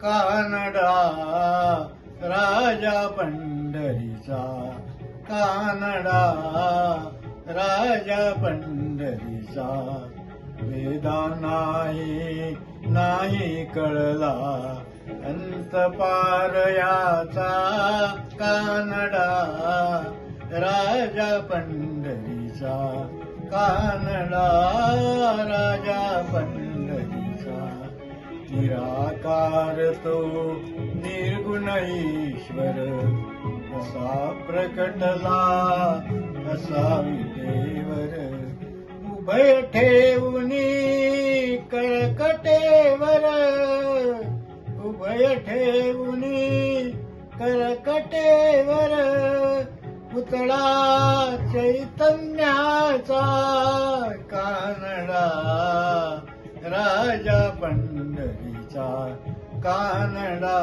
कानडा राजा पंढरीचा, कानडा राजा पंढरीचा. वेदा नाही कळला अंत पार याचा, कानडा राजा पंढरीचा, कानडा राजा पंढरीचा. निराकार तो निर्गुण ईश्वर, असा प्रकटला असा विटेवर. उभय ठेवूनी करकटेवर, उभय ठेवूनी करकटेवर. पुतळा चैतन्याचा, कानडा राजा पंढरीचा, कानडा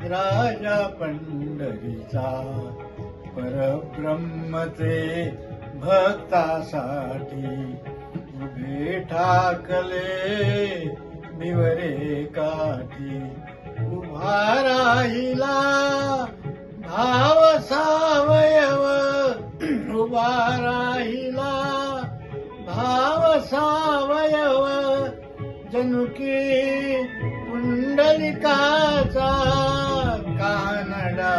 राजा पंढरीचा. परब्रह्मचे भक्तासाठी उभे ठाकले निवरे काठी. उभा राहिला भाव सावयव, उभा राहिला भाव सावयव. जनुकी पुंडलिकाचा, कानडा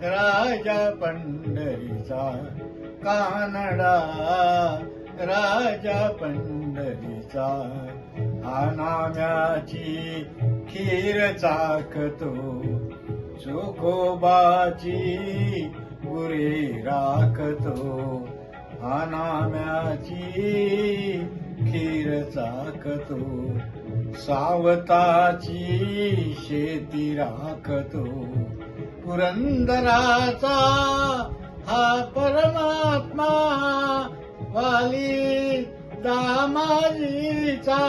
राजा पंढरीचा, कानडा राजा पंढरीचा. नाम्याची खीर चाकतो, चोखोबाची गुरे राखतो. नाम्याची खीर चाकतो, सावताची शेती राखतो. पुरंदराचा हा परमात्मा, वाली दामाजीचा,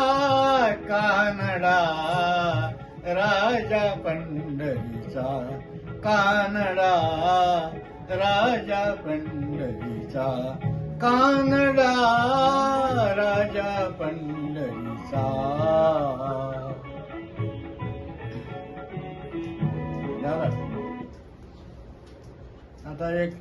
कानडा राजा पंढरीचा, कानडा राजा पंढरीचा, कानडा राजा पंढरीचा. आता एक